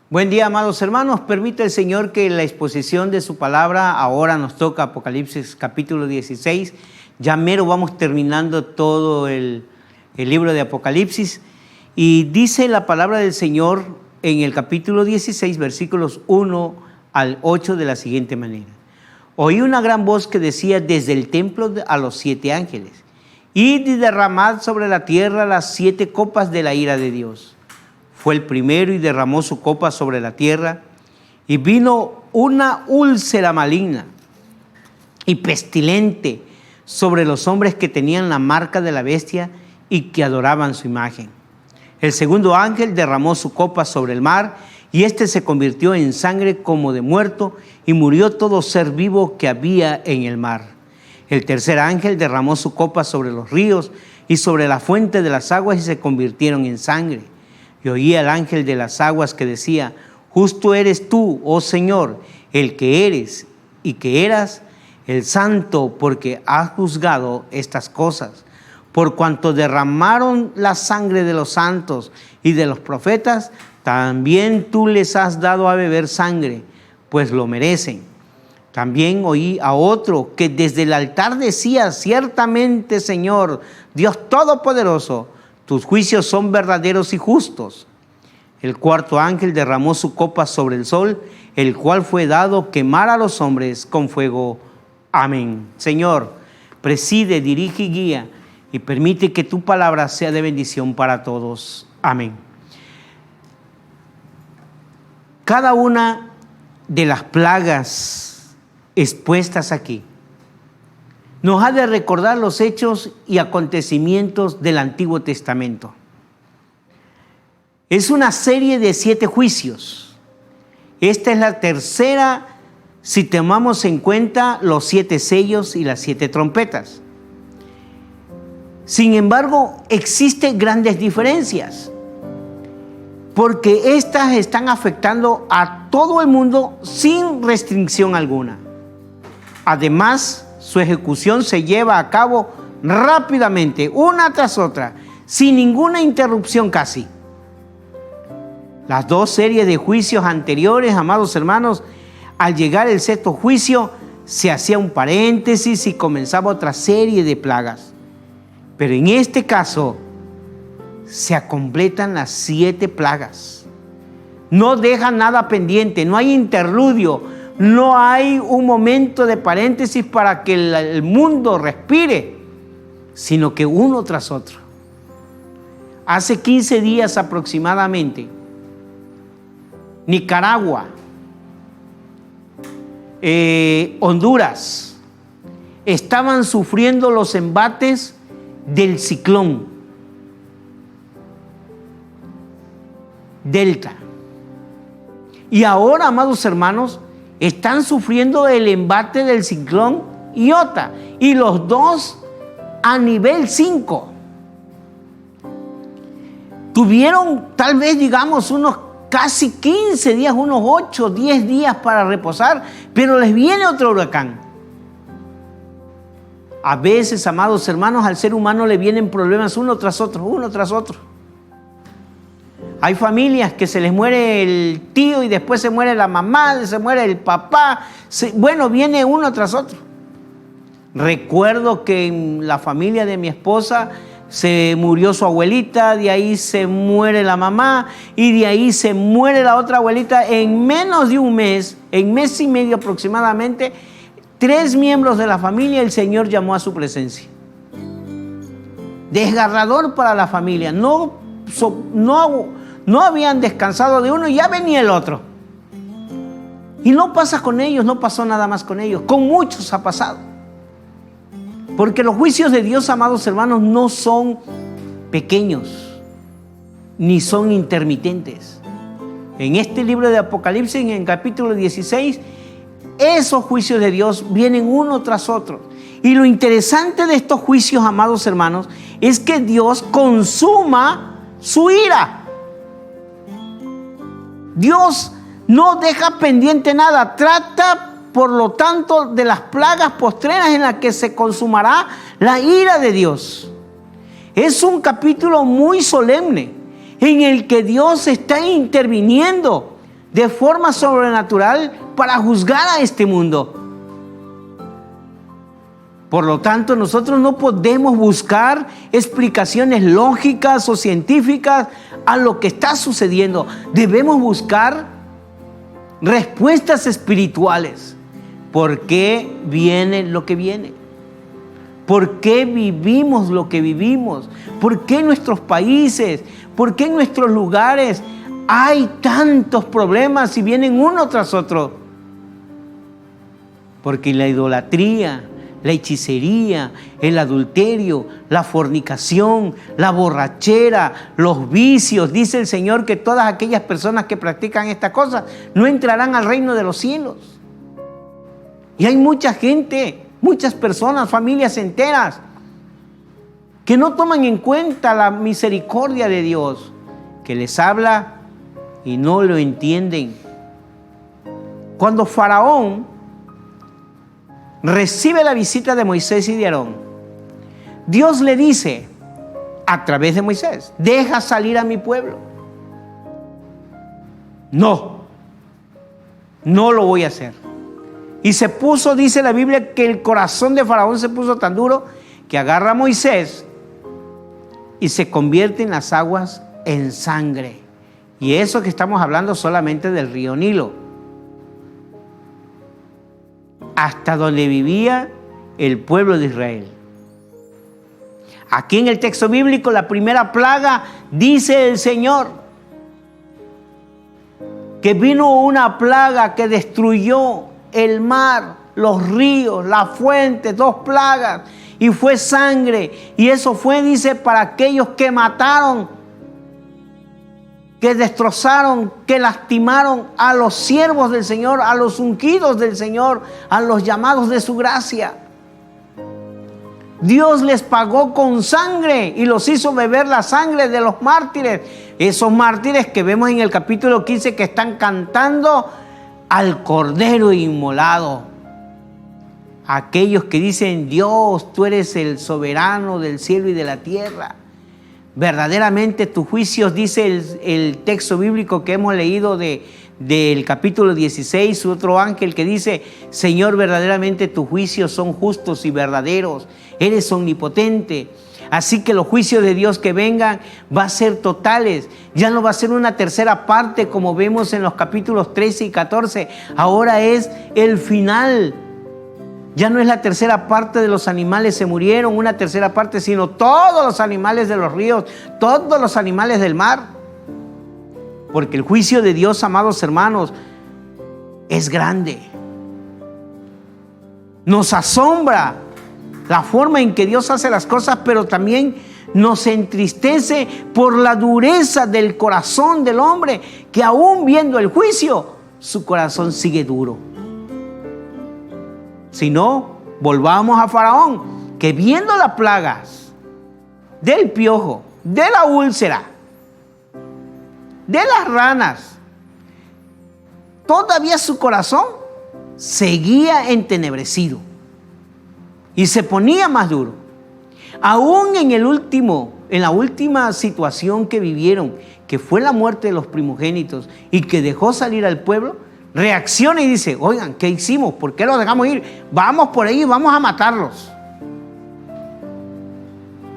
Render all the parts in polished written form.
Buen día, amados hermanos. Permite el Señor que la exposición de su palabra, ahora nos toca Apocalipsis capítulo 16. Ya mero vamos terminando todo el libro de Apocalipsis. Y dice la palabra del Señor en el capítulo 16, versículos 1 al 8 de la siguiente manera. Oí una gran voz que decía desde el templo a los 7 ángeles: id y derramad sobre la tierra las 7 copas de la ira de Dios. Fue el primero y derramó su copa sobre la tierra, y vino una úlcera maligna y pestilente sobre los hombres que tenían la marca de la bestia y que adoraban su imagen. El segundo ángel derramó su copa sobre el mar, y éste se convirtió en sangre como de muerto, y murió todo ser vivo que había en el mar. El tercer ángel derramó su copa sobre los ríos y sobre la fuente de las aguas, y se convirtieron en sangre. Y oí al ángel de las aguas que decía: justo eres tú, oh Señor, el que eres y que eras, el santo, porque has juzgado estas cosas. Por cuanto derramaron la sangre de los santos y de los profetas, también tú les has dado a beber sangre, pues lo merecen. También oí a otro que desde el altar decía: ciertamente, Señor, Dios Todopoderoso, tus juicios son verdaderos y justos. El cuarto ángel derramó su copa sobre el sol, el cual fue dado quemar a los hombres con fuego. Amén. Señor, preside, dirige y guía, y permite que tu palabra sea de bendición para todos. Amén. Cada una de las plagas expuestas aquí nos ha de recordar los hechos y acontecimientos del Antiguo Testamento. Es una serie de 7 juicios. Esta es la tercera si tomamos en cuenta los 7 sellos y las 7 trompetas. Sin embargo, existen grandes diferencias, porque estas están afectando a todo el mundo sin restricción alguna. Además, su ejecución se lleva a cabo rápidamente, una tras otra, sin ninguna interrupción casi. Las 2 series de juicios anteriores, amados hermanos, al llegar el 6º juicio, se hacía un paréntesis y comenzaba otra serie de plagas. Pero en este caso, se completan las 7 plagas. No deja nada pendiente, no hay interludio. No hay un momento de paréntesis para que el mundo respire, sino que uno tras otro. Hace 15 días aproximadamente, Nicaragua, Honduras, estaban sufriendo los embates del ciclón Delta. Y ahora, amados hermanos, están sufriendo el embate del ciclón Iota, y los dos a nivel 5. Tuvieron tal vez, digamos, unos casi 15 días, unos 8, 10 días para reposar, pero les viene otro huracán. A veces, amados hermanos, al ser humano le vienen problemas uno tras otro, uno tras otro. Hay familias que se les muere el tío y después se muere la mamá, se muere el papá. Viene uno tras otro. Recuerdo que en la familia de mi esposa se murió su abuelita, de ahí se muere la mamá y de ahí se muere la otra abuelita. En menos de un mes, en mes y medio aproximadamente, 3 miembros de la familia el Señor llamó a su presencia. Desgarrador para la familia. No habían descansado de uno y ya venía el otro. Y no pasa con ellos, no pasó nada más con ellos. Con muchos ha pasado. Porque los juicios de Dios, amados hermanos, no son pequeños, ni son intermitentes. En este libro de Apocalipsis, en el capítulo 16, esos juicios de Dios vienen uno tras otro. Y lo interesante de estos juicios, amados hermanos, es que Dios consuma su ira. Dios no deja pendiente nada. Trata, por lo tanto, de las plagas postreras en las que se consumará la ira de Dios. Es un capítulo muy solemne en el que Dios está interviniendo de forma sobrenatural para juzgar a este mundo. Por lo tanto, nosotros no podemos buscar explicaciones lógicas o científicas a lo que está sucediendo. Debemos buscar respuestas espirituales. ¿Por qué viene lo que viene? ¿Por qué vivimos lo que vivimos? ¿Por qué en nuestros países? ¿Por qué en nuestros lugares hay tantos problemas y vienen uno tras otro? Porque la idolatría, la hechicería, el adulterio, la fornicación, la borrachera, los vicios. Dice el Señor que todas aquellas personas que practican estas cosas no entrarán al reino de los cielos. Y hay mucha gente, muchas personas, familias enteras, que no toman en cuenta la misericordia de Dios, que les habla y no lo entienden. Cuando Faraón recibe la visita de Moisés y de Aarón, Dios le dice a través de Moisés: deja salir a mi pueblo. No lo voy a hacer. Y se puso, dice la Biblia, que el corazón de Faraón se puso tan duro que agarra a Moisés y se convierte en las aguas en sangre. Y eso que estamos hablando solamente del río Nilo, hasta donde vivía el pueblo de Israel. Aquí en el texto bíblico, la primera plaga, dice el Señor, que vino una plaga que destruyó el mar, los ríos, la fuente, 2 plagas, y fue sangre. Y eso fue, dice, para aquellos que mataron, que destrozaron, que lastimaron a los siervos del Señor, a los ungidos del Señor, a los llamados de su gracia. Dios les pagó con sangre y los hizo beber la sangre de los mártires. Esos mártires que vemos en el capítulo 15 que están cantando al Cordero inmolado. Aquellos que dicen: Dios, tú eres el soberano del cielo y de la tierra. Verdaderamente tus juicios, dice el texto bíblico que hemos leído del capítulo 16, otro ángel que dice: Señor, verdaderamente tus juicios son justos y verdaderos, eres omnipotente. Así que los juicios de Dios que vengan va a ser totales. Ya no va a ser una tercera parte como vemos en los capítulos 13 y 14. Ahora es el final. Ya no es la tercera parte de los animales se murieron, una tercera parte, sino todos los animales de los ríos, todos los animales del mar. Porque el juicio de Dios, amados hermanos, es grande. Nos asombra la forma en que Dios hace las cosas, pero también nos entristece por la dureza del corazón del hombre, que aún viendo el juicio, su corazón sigue duro. Si no, volvamos a Faraón, que viendo las plagas del piojo, de la úlcera, de las ranas, todavía su corazón seguía entenebrecido y se ponía más duro. Aún en la última situación que vivieron, que fue la muerte de los primogénitos y que dejó salir al pueblo, reacciona y dice: oigan, ¿qué hicimos? ¿Por qué los dejamos ir? Vamos por ahí y vamos a matarlos.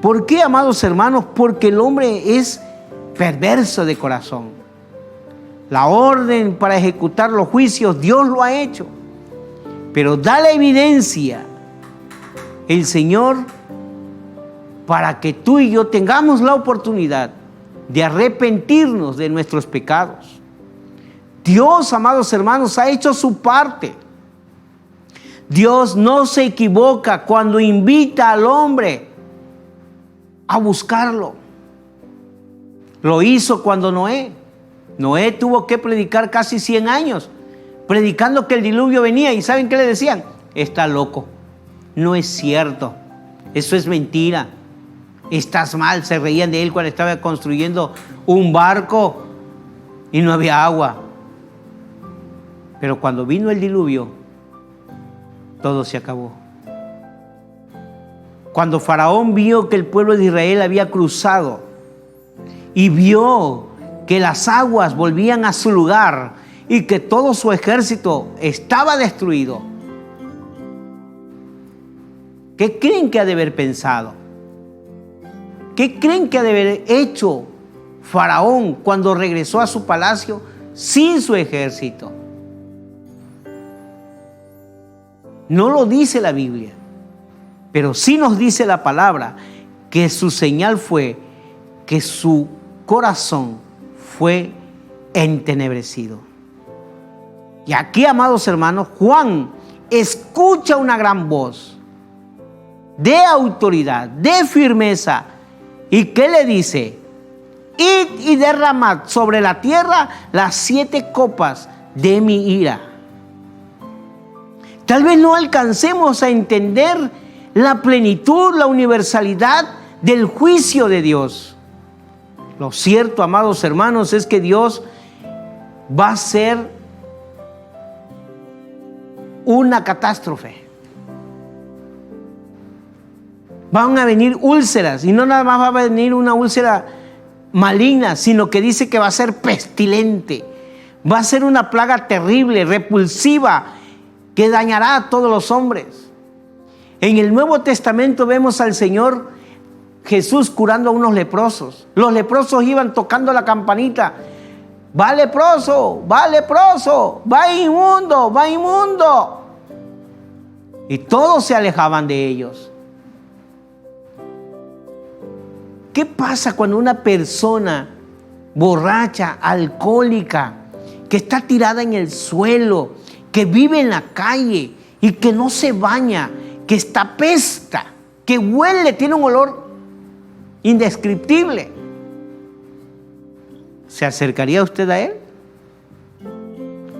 ¿Por qué, amados hermanos? Porque el hombre es perverso de corazón. La orden para ejecutar los juicios, Dios lo ha hecho. Pero da la evidencia el Señor para que tú y yo tengamos la oportunidad de arrepentirnos de nuestros pecados. Dios, amados hermanos, ha hecho su parte. Dios no se equivoca cuando invita al hombre a buscarlo. Lo hizo cuando Noé tuvo que predicar casi 100 años, predicando que el diluvio venía. ¿Y saben qué le decían? Está loco, no es cierto, eso es mentira, estás mal. Se reían de él cuando estaba construyendo un barco y no había agua. Pero cuando vino el diluvio, todo se acabó. Cuando Faraón vio que el pueblo de Israel había cruzado y vio que las aguas volvían a su lugar y que todo su ejército estaba destruido, ¿qué creen que ha de haber pensado? ¿Qué creen que ha de haber hecho Faraón cuando regresó a su palacio sin su ejército? No lo dice la Biblia, pero sí nos dice la palabra que su señal fue que su corazón fue entenebrecido. Y aquí, amados hermanos, Juan escucha una gran voz de autoridad, de firmeza. ¿Y qué le dice? Id y derramad sobre la tierra las 7 copas de mi ira. Tal vez no alcancemos a entender la plenitud, la universalidad del juicio de Dios. Lo cierto, amados hermanos, es que Dios va a ser una catástrofe. Van a venir úlceras, y no nada más va a venir una úlcera maligna, sino que dice que va a ser pestilente. Va a ser una plaga terrible, repulsiva, que dañará a todos los hombres. En el Nuevo Testamento vemos al Señor Jesús curando a unos leprosos. Los leprosos iban tocando la campanita. Va leproso, va leproso, va inmundo, va inmundo. Y todos se alejaban de ellos. ¿Qué pasa cuando una persona borracha, alcohólica, que está tirada en el suelo, que vive en la calle y que no se baña, que está apesta, que huele, tiene un olor indescriptible? ¿Se acercaría usted a él?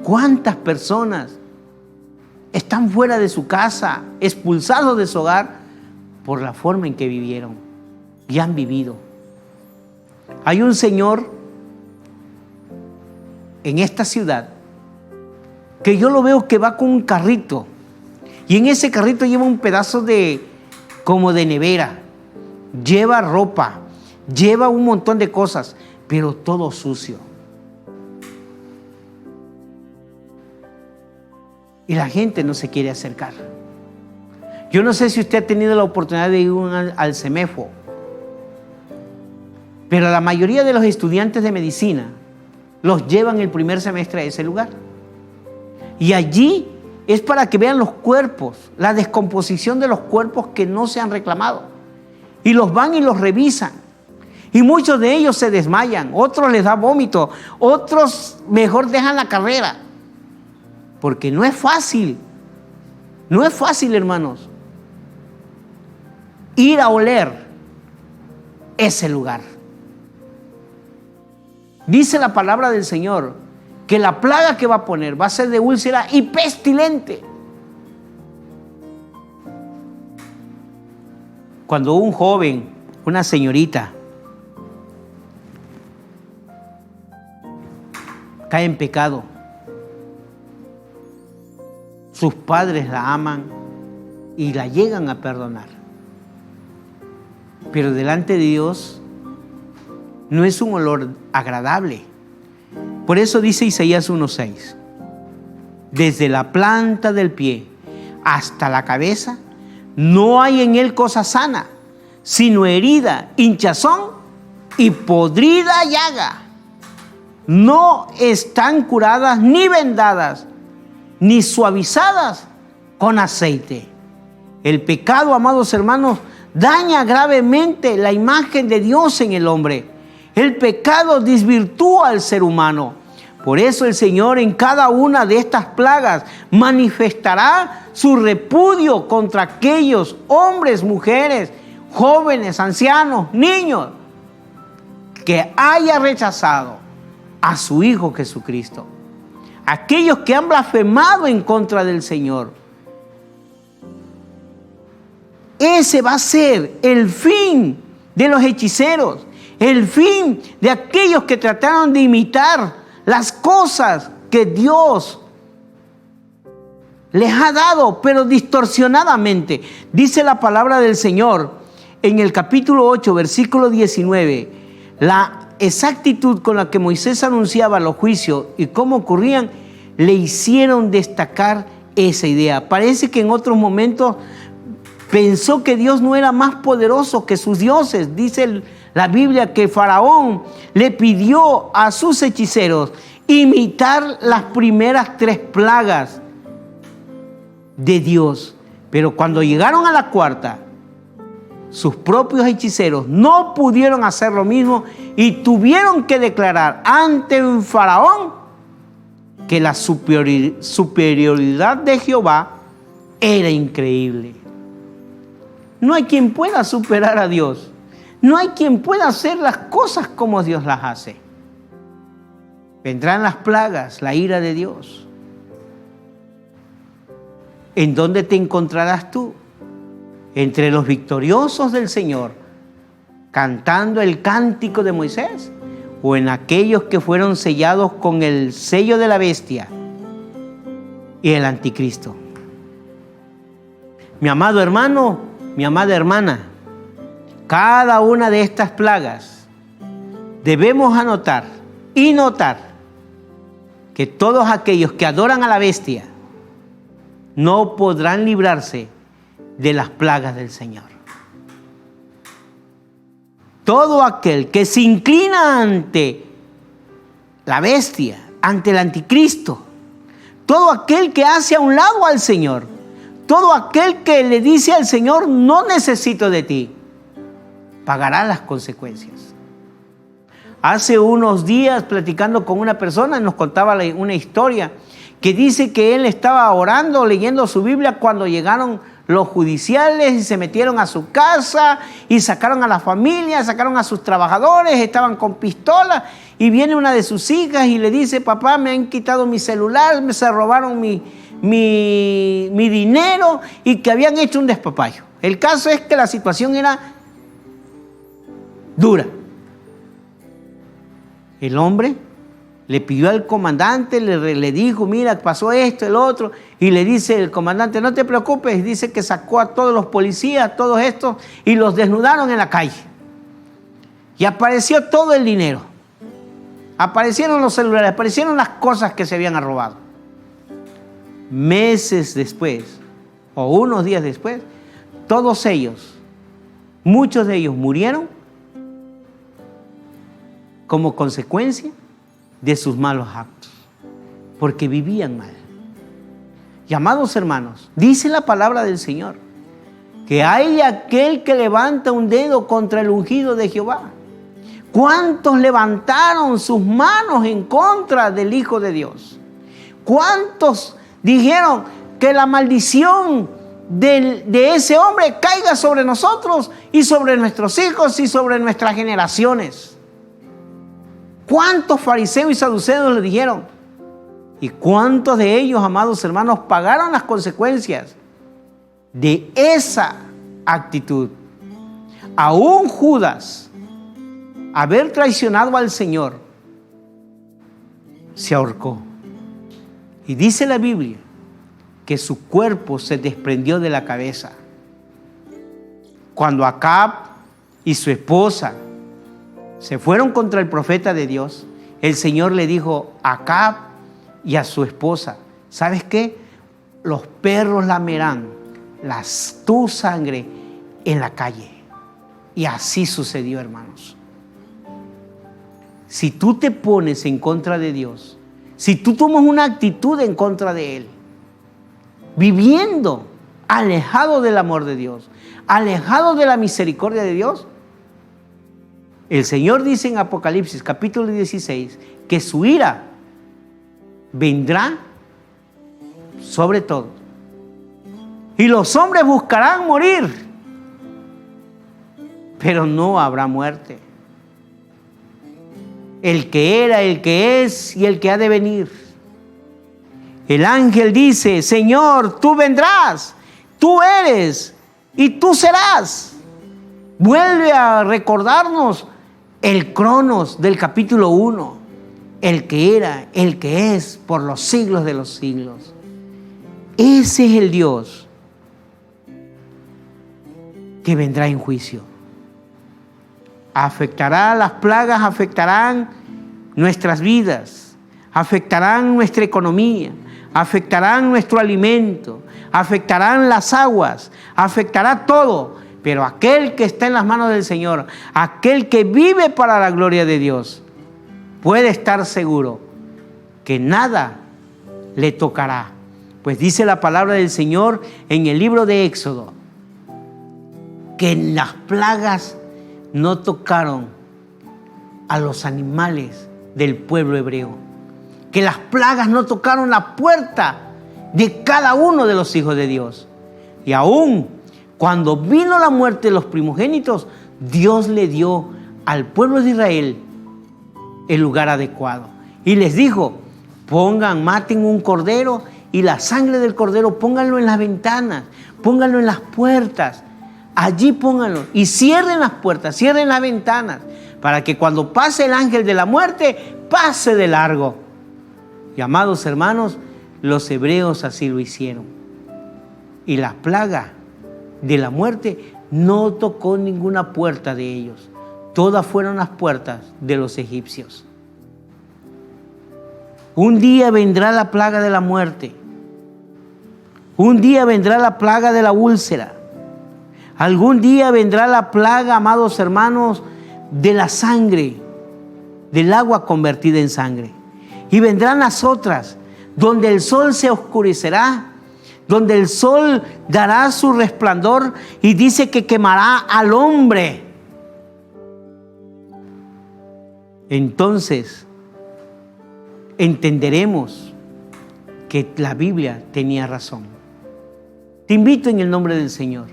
¿Cuántas personas están fuera de su casa, expulsados de su hogar por la forma en que vivieron y han vivido? Hay un señor en esta ciudad que yo lo veo que va con un carrito, y en ese carrito lleva un pedazo como de nevera, lleva ropa, lleva un montón de cosas, pero todo sucio. Y la gente no se quiere acercar. Yo no sé si usted ha tenido la oportunidad de ir al CEMEFO, pero la mayoría de los estudiantes de medicina los llevan el primer semestre a ese lugar. Y allí es para que vean los cuerpos, la descomposición de los cuerpos que no se han reclamado. Y los van y los revisan. Y muchos de ellos se desmayan, otros les da vómito, otros mejor dejan la carrera. Porque no es fácil, hermanos, ir a oler ese lugar. Dice la palabra del Señor que la plaga que va a poner va a ser de úlcera y pestilente. Cuando un joven, una señorita, cae en pecado, sus padres la aman y la llegan a perdonar. Pero delante de Dios no es un olor agradable. Por eso dice Isaías 1:6: desde la planta del pie hasta la cabeza no hay en él cosa sana, sino herida, hinchazón y podrida llaga. No están curadas ni vendadas, ni suavizadas con aceite. El pecado, amados hermanos, daña gravemente la imagen de Dios en el hombre. El pecado desvirtúa al ser humano. Por eso el Señor en cada una de estas plagas manifestará su repudio contra aquellos hombres, mujeres, jóvenes, ancianos, niños que haya rechazado a su Hijo Jesucristo. Aquellos que han blasfemado en contra del Señor. Ese va a ser el fin de los hechiceros, el fin de aquellos que trataron de imitar las cosas que Dios les ha dado, pero distorsionadamente. Dice la palabra del Señor en el capítulo 8, versículo 19, la exactitud con la que Moisés anunciaba los juicios y cómo ocurrían le hicieron destacar esa idea. Parece que en otros momentos pensó que Dios no era más poderoso que sus dioses. Dice la Biblia que Faraón le pidió a sus hechiceros imitar las primeras 3 plagas de Dios. Pero cuando llegaron a la 4ª, sus propios hechiceros no pudieron hacer lo mismo y tuvieron que declarar ante un Faraón que la superioridad de Jehová era increíble. No hay quien pueda superar a Dios. No hay quien pueda hacer las cosas como Dios las hace. Vendrán las plagas, la ira de Dios. ¿En dónde te encontrarás tú? ¿Entre los victoriosos del Señor, cantando el cántico de Moisés? ¿O en aquellos que fueron sellados con el sello de la bestia y el anticristo? Mi amado hermano, mi amada hermana, cada una de estas plagas debemos anotar y notar que todos aquellos que adoran a la bestia no podrán librarse de las plagas del Señor. Todo aquel que se inclina ante la bestia, ante el anticristo, todo aquel que hace a un lado al Señor, todo aquel que le dice al Señor, no necesito de ti, pagará las consecuencias. Hace unos días, platicando con una persona, nos contaba una historia que dice que él estaba orando, leyendo su Biblia, cuando llegaron los judiciales y se metieron a su casa y sacaron a la familia, sacaron a sus trabajadores, estaban con pistolas, y viene una de sus hijas y le dice: papá, me han quitado mi celular, se robaron mi dinero, y que habían hecho un despapayo. El caso es que la situación era dura. El hombre le pidió al comandante, le dijo: mira, pasó esto, el otro, y le dice el comandante: no te preocupes. Dice que sacó a todos los policías, todos estos, y los desnudaron en la calle. Y apareció todo el dinero, aparecieron los celulares, aparecieron las cosas que se habían robado. Meses después, o unos días después, todos ellos, muchos de ellos murieron como consecuencia de sus malos actos, porque vivían mal. Y amados hermanos, dice la palabra del Señor que hay aquel que levanta un dedo contra el ungido de Jehová. ¿Cuántos levantaron sus manos en contra del Hijo de Dios? ¿Cuántos dijeron que la maldición de ese hombre caiga sobre nosotros y sobre nuestros hijos y sobre nuestras generaciones? ¿Cuántos fariseos y saduceos le dijeron? ¿Y cuántos de ellos, amados hermanos, pagaron las consecuencias de esa actitud? Aún Judas, haber traicionado al Señor, se ahorcó. Y dice la Biblia que su cuerpo se desprendió de la cabeza. Cuando Acab y su esposa se fueron contra el profeta de Dios, el Señor le dijo a Acab y a su esposa: ¿sabes qué? Los perros lamerán tu sangre en la calle. Y así sucedió, hermanos. Si tú te pones en contra de Dios, si tú tomas una actitud en contra de Él, viviendo alejado del amor de Dios, alejado de la misericordia de Dios, el Señor dice en Apocalipsis capítulo 16 que su ira vendrá sobre todo. Y los hombres buscarán morir, pero no habrá muerte. El que era, el que es y el que ha de venir. El ángel dice: Señor, tú vendrás, tú eres y tú serás. Vuelve a recordarnos el Cronos del capítulo 1. El que era, el que es, por los siglos de los siglos. Ese es el Dios que vendrá en juicio. Las plagas afectarán nuestras vidas, afectarán nuestra economía, afectarán nuestro alimento, afectarán las aguas, afectará todo. Pero aquel que está en las manos del Señor, aquel que vive para la gloria de Dios, puede estar seguro que nada le tocará. Pues dice la palabra del Señor en el libro de Éxodo, que las plagas no tocaron a los animales del pueblo hebreo, que las plagas no tocaron la puerta de cada uno de los hijos de Dios. Y aún cuando vino la muerte de los primogénitos, Dios le dio al pueblo de Israel el lugar adecuado. Y les dijo, maten un cordero y la sangre del cordero pónganlo en las ventanas, pónganlo en las puertas. Allí pónganlo y cierren las puertas, cierren las ventanas, para que cuando pase el ángel de la muerte, pase de largo. Y amados hermanos, los hebreos así lo hicieron. Y la plaga de la muerte no tocó ninguna puerta de ellos. Todas fueron las puertas de los egipcios. Un día vendrá la plaga de la muerte. Un día vendrá la plaga de la úlcera. Algún día vendrá la plaga, amados hermanos, de la sangre, del agua convertida en sangre. Y vendrán las otras, donde el sol se oscurecerá, donde el sol dará su resplandor y dice que quemará al hombre. Entonces, entenderemos que la Biblia tenía razón. Te invito en el nombre del Señor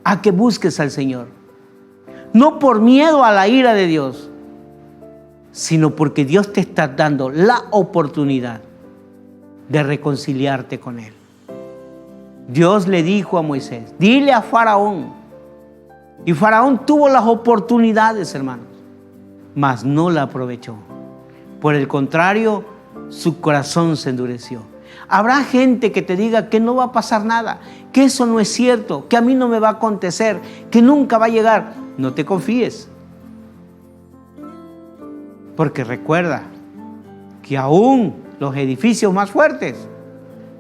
a que busques al Señor, no por miedo a la ira de Dios, sino porque Dios te está dando la oportunidad de reconciliarte con Él. Dios le dijo a Moisés, dile a Faraón, y Faraón tuvo las oportunidades, hermanos, mas no la aprovechó. Por el contrario, su corazón se endureció. Habrá gente que te diga que no va a pasar nada, que eso no es cierto, que a mí no me va a acontecer, que nunca va a llegar. No te confíes. Porque recuerda que aún los edificios más fuertes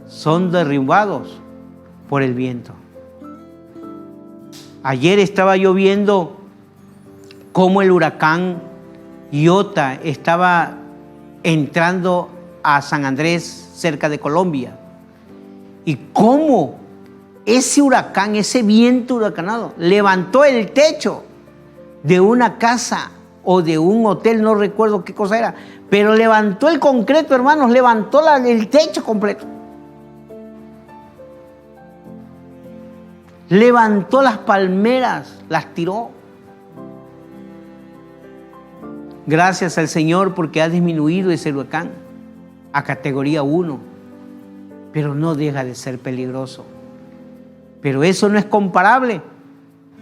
son derribados por el viento. Ayer estaba yo viendo cómo el huracán Iota estaba entrando a San Andrés, cerca de Colombia, y cómo ese huracán, ese viento huracanado, levantó el techo de una casa o de un hotel, no recuerdo qué cosa era, pero levantó el concreto, hermanos, levantó el techo completo. Levantó las palmeras, las tiró. Gracias al Señor porque ha disminuido ese huracán a categoría 1, pero no deja de ser peligroso. Pero eso no es comparable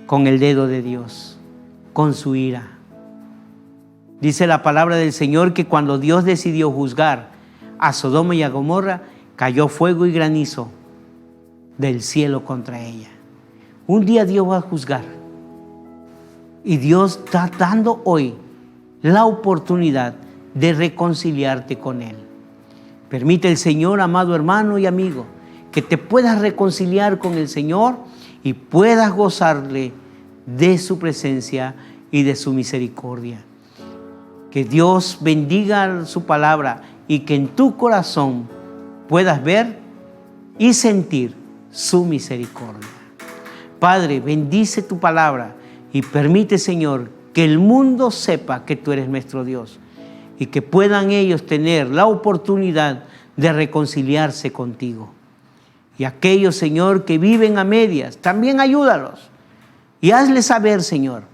con el dedo de Dios, con su ira. Dice la palabra del Señor que cuando Dios decidió juzgar a Sodoma y a Gomorra, cayó fuego y granizo del cielo contra ella. Un día Dios va a juzgar y Dios está dando hoy la oportunidad de reconciliarte con Él. Permite el Señor, amado hermano y amigo, que te puedas reconciliar con el Señor y puedas gozarle de su presencia y de su misericordia. Que Dios bendiga su palabra y que en tu corazón puedas ver y sentir su misericordia. Padre, bendice tu palabra y permite, Señor, que el mundo sepa que tú eres nuestro Dios y que puedan ellos tener la oportunidad de reconciliarse contigo. Y aquellos, Señor, que viven a medias, también ayúdalos y hazles saber, Señor,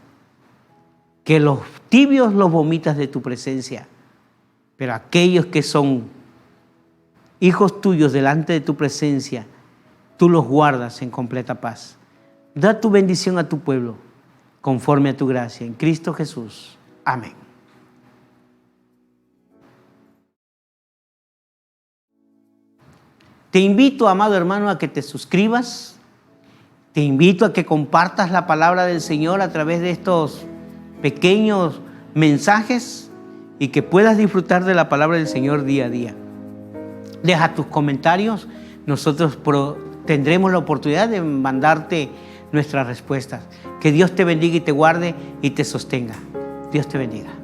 que los tibios los vomitas de tu presencia, pero aquellos que son hijos tuyos delante de tu presencia, tú los guardas en completa paz. Da tu bendición a tu pueblo conforme a tu gracia. En Cristo Jesús. Amén. Te invito, amado hermano, a que te suscribas. Te invito a que compartas la palabra del Señor a través de estos pequeños mensajes y que puedas disfrutar de la palabra del Señor día a día. Deja tus comentarios, nosotros tendremos la oportunidad de mandarte nuestras respuestas. Que Dios te bendiga y te guarde y te sostenga. Dios te bendiga.